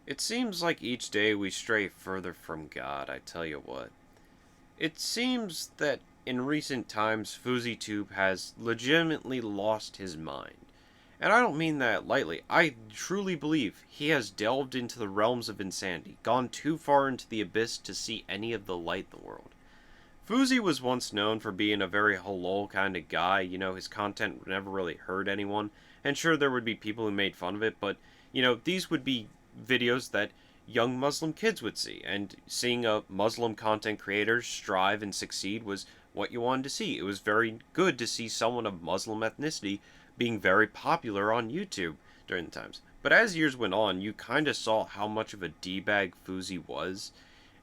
It seems like each day we stray further from God, I tell you what. It seems that in recent times, Fouseytube has legitimately lost his mind. And I don't mean that lightly. I truly believe he has delved into the realms of insanity, gone too far into the abyss to see any of the light in the world. Fousey was once known for being a very halal kind of guy. His content never really hurt anyone. And sure, there would be people who made fun of it, but, these would be videos that young Muslim kids would see. And seeing a Muslim content creator strive and succeed was what you wanted to see. It was very good to see someone of Muslim ethnicity being very popular on YouTube during the times. But as years went on, you kind of saw how much of a D-bag Fousey was.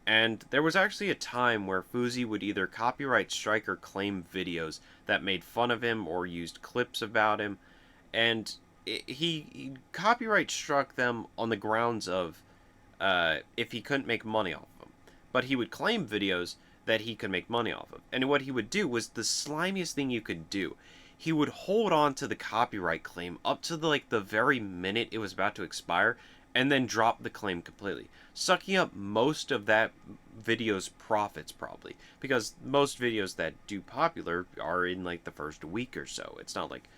And there was actually a time where Fousey would either copyright strike or claim videos that made fun of him or used clips about him. And he copyright struck them on the grounds of if he couldn't make money off of them. But he would claim videos that he could make money off of. And what he would do was the slimiest thing you could do. He would hold on to the copyright claim up to the very minute it was about to expire, and then drop the claim completely, sucking up most of that video's profits probably, because most videos that do popular are in the first week or so. It's not like,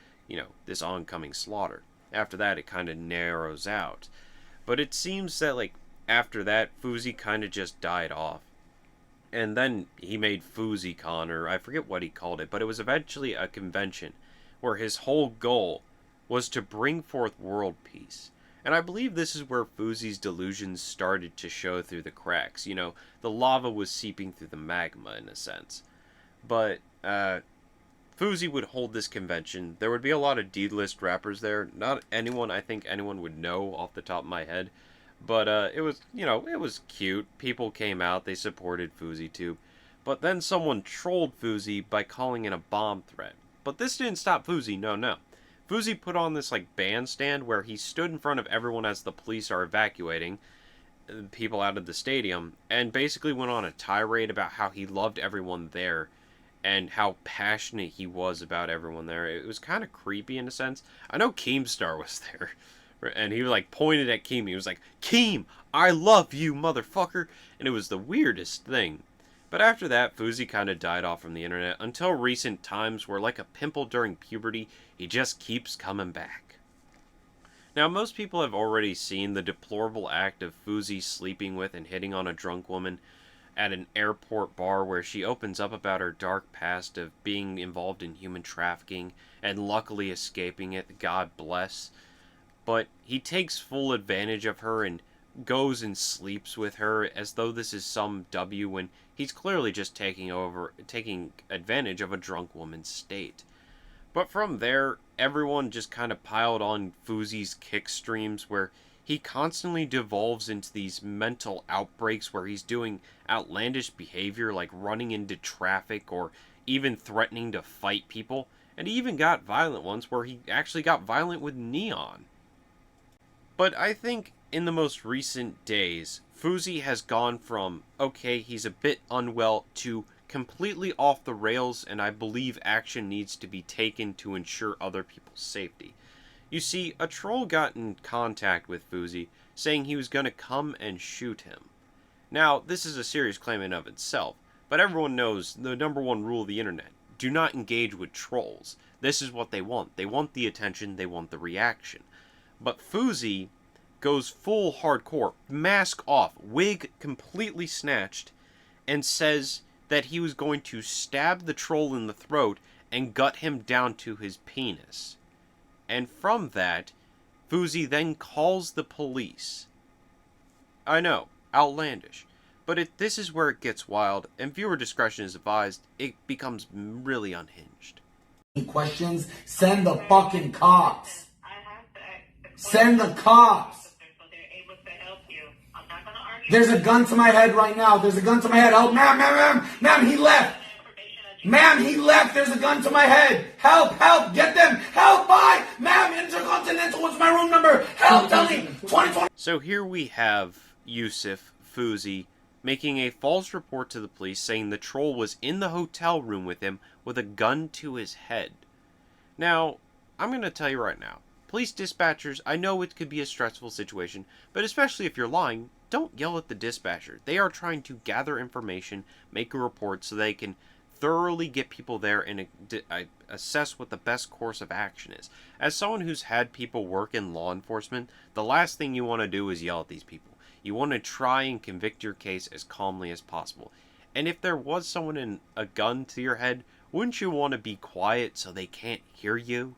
this oncoming slaughter. After that, it kind of narrows out. But it seems that after that, Fousey kind of just died off. And then he made FouseyCon, or I forget what he called it, but it was eventually a convention where his whole goal was to bring forth world peace. And I believe this is where Fousey's delusions started to show through the cracks. The lava was seeping through the magma, in a sense. But, Fousey would hold this convention. There would be a lot of D-list rappers there. Not anyone I think anyone would know off the top of my head. But, it was, it was cute. People came out, they supported Fouseytube. But then someone trolled Fousey by calling in a bomb threat. But this didn't stop Fousey, no. Fousey put on this bandstand where he stood in front of everyone as the police are evacuating people out of the stadium, and basically went on a tirade about how he loved everyone there and how passionate he was about everyone there. It was kind of creepy in a sense. I know Keemstar was there, and he pointed at Keem. He was like, "Keem, I love you, motherfucker," and it was the weirdest thing. But after that, Fousey kind of died off from the internet until recent times where, like a pimple during puberty, he just keeps coming back. Now, most people have already seen the deplorable act of Fousey sleeping with and hitting on a drunk woman at an airport bar where she opens up about her dark past of being involved in human trafficking and luckily escaping it, God bless. But he takes full advantage of her and goes and sleeps with her as though this is some W when he's clearly just taking advantage of a drunk woman's state. But from there, everyone just kind of piled on Fousey's kick streams where he constantly devolves into these mental outbreaks where he's doing outlandish behavior like running into traffic or even threatening to fight people. And he even got violent once where he actually got violent with Neon. But I think in the most recent days, Fousey has gone from, okay, he's a bit unwell, to completely off the rails, and I believe action needs to be taken to ensure other people's safety. You see, a troll got in contact with Fousey, saying he was going to come and shoot him. Now, this is a serious claim in of itself, but everyone knows the number one rule of the internet: do not engage with trolls. This is what they want. They want the attention, they want the reaction. But Fousey goes full hardcore, mask off, wig completely snatched, and says that he was going to stab the troll in the throat and gut him down to his penis. And from that, Fousey then calls the police. I know, outlandish. But this is where it gets wild, and viewer discretion is advised. It becomes really unhinged. Questions? Send the fucking cops. Send the cops. There's a gun to my head right now. There's a gun to my head. Help, ma'am, he left. Ma'am, he left. There's a gun to my head. Help, get them. Help, bye. Ma'am, Intercontinental, what's my room number? Help, tell me. 2020. So here we have Yusuf, Fousey, making a false report to the police saying the troll was in the hotel room with him with a gun to his head. Now, I'm going to tell you right now, police dispatchers, I know it could be a stressful situation, but especially if you're lying, don't yell at the dispatcher. They are trying to gather information, make a report so they can thoroughly get people there and assess what the best course of action is. As someone who's had people work in law enforcement, the last thing you want to do is yell at these people. You want to try and convict your case as calmly as possible. And if there was someone in a gun to your head, wouldn't you want to be quiet so they can't hear you?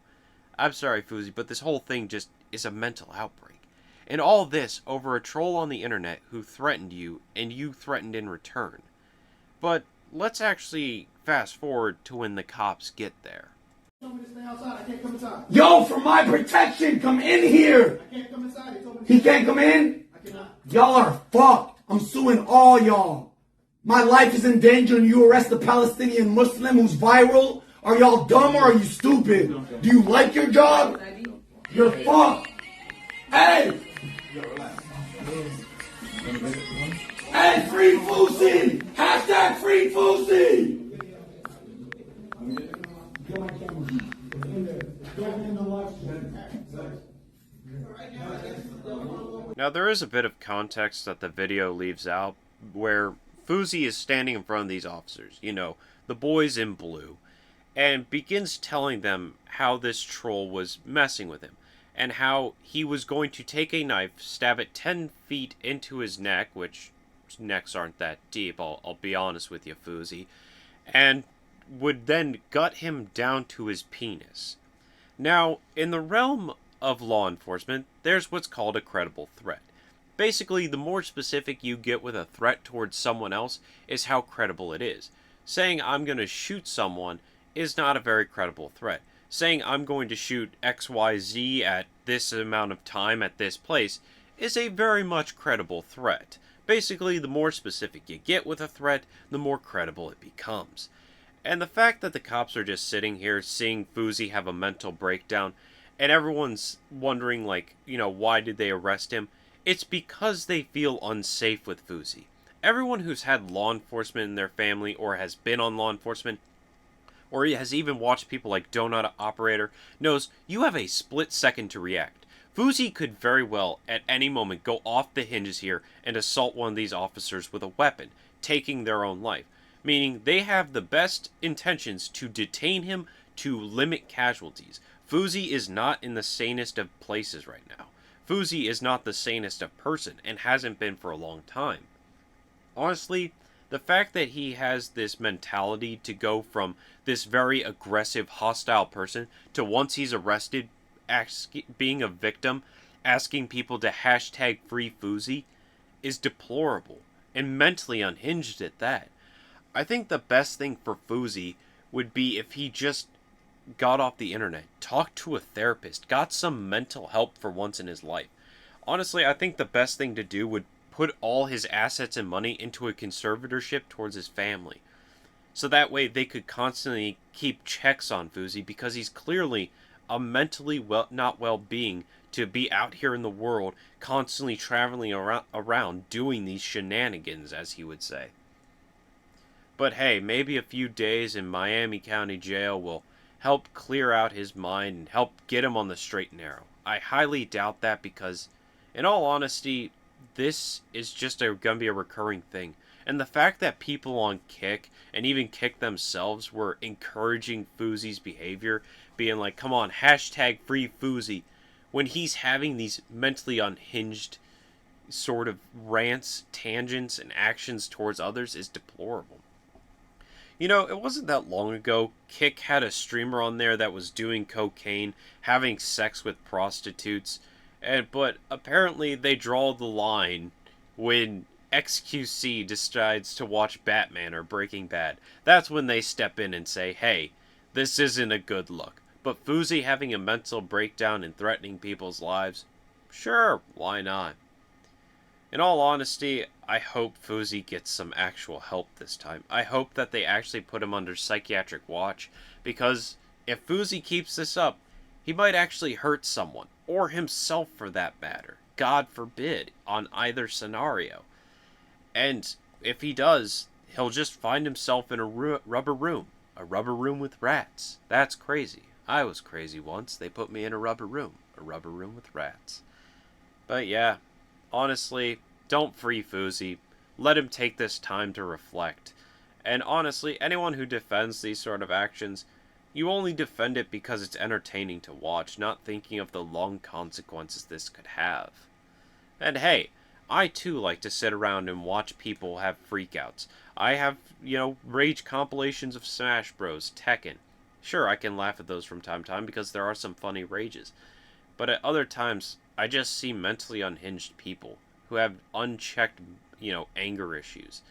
I'm sorry, Fousey, but this whole thing just is a mental outbreak. And all this over a troll on the internet who threatened you, and you threatened in return. But let's actually fast forward to when the cops get there. Yo, for my protection, come in here. I can't come inside. He can't come in? I cannot. Y'all are fucked. I'm suing all y'all. My life is in danger and you arrest a Palestinian Muslim who's viral? Are y'all dumb or are you stupid? Do you like your job? You're fucked. Hey! Hey, free Fousey! Hashtag free Fousey! Now, there is a bit of context that the video leaves out, where Fousey is standing in front of these officers, you know, the boys in blue, and begins telling them how this troll was messing with him, and how he was going to take a knife, stab it 10 feet into his neck, which necks aren't that deep, I'll be honest with you, Fousey, and would then gut him down to his penis. Now, in the realm of law enforcement, there's what's called a credible threat. Basically, the more specific you get with a threat towards someone else is how credible it is. Saying I'm going to shoot someone is not a very credible threat. Saying I'm going to shoot XYZ at this amount of time at this place is a very much credible threat. Basically, the more specific you get with a threat, the more credible it becomes. And the fact that the cops are just sitting here seeing Fousey have a mental breakdown, and everyone's wondering, like, you know, why did they arrest him? It's because they feel unsafe with Fousey. Everyone who's had law enforcement in their family, or has been on law enforcement, or has even watched people like Donut Operator, knows you have a split second to react. Fousey could very well, at any moment, go off the hinges here and assault one of these officers with a weapon, taking their own life. Meaning they have the best intentions to detain him, to limit casualties. Fousey is not in the sanest of places right now. Fousey is not the sanest of person, and hasn't been for a long time. Honestly, the fact that he has this mentality to go from this very aggressive, hostile person to, once he's arrested, being a victim, asking people to hashtag free Fousey, is deplorable, and mentally unhinged at that. I think the best thing for Fousey would be if he just got off the internet, talked to a therapist, got some mental help for once in his life. Honestly, I think the best thing to do would put all his assets and money into a conservatorship towards his family. So that way they could constantly keep checks on Fousey, because he's clearly a mentally not well-being to be out here in the world, constantly traveling around doing these shenanigans, as he would say. But hey, maybe a few days in Miami County Jail will help clear out his mind and help get him on the straight and narrow. I highly doubt that, because, in all honesty, this is just going to be a recurring thing. And the fact that people on Kick, and even Kick themselves, were encouraging Fousey's behavior, being like, come on, hashtag free Fousey, when he's having these mentally unhinged sort of rants, tangents, and actions towards others, is deplorable. You know, it wasn't that long ago, Kick had a streamer on there that was doing cocaine, having sex with prostitutes, but apparently they draw the line when XQC decides to watch Batman or Breaking Bad. That's when they step in and say, hey, this isn't a good look. But Fousey having a mental breakdown and threatening people's lives? Sure, why not? In all honesty, I hope Fousey gets some actual help this time. I hope that they actually put him under psychiatric watch, because if Fousey keeps this up, he might actually hurt someone, or himself for that matter. God forbid, on either scenario. And if he does, he'll just find himself in a rubber room with rats. That's crazy. I was crazy once. They put me in a rubber room with rats. But yeah, honestly, don't free Fousey. Let him take this time to reflect. And honestly, anyone who defends these sort of actions, you only defend it because it's entertaining to watch, not thinking of the long consequences this could have. And hey, I too like to sit around and watch people have freakouts. I have, rage compilations of Smash Bros, Tekken. Sure, I can laugh at those from time to time because there are some funny rages. But at other times, I just see mentally unhinged people who have unchecked, anger issues.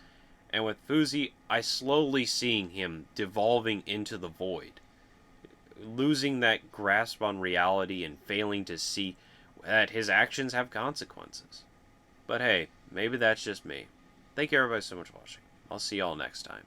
And with Fousey, I slowly seeing him devolving into the void, losing that grasp on reality and failing to see that his actions have consequences. But hey, maybe that's just me. Thank you everybody so much for watching. I'll see y'all next time.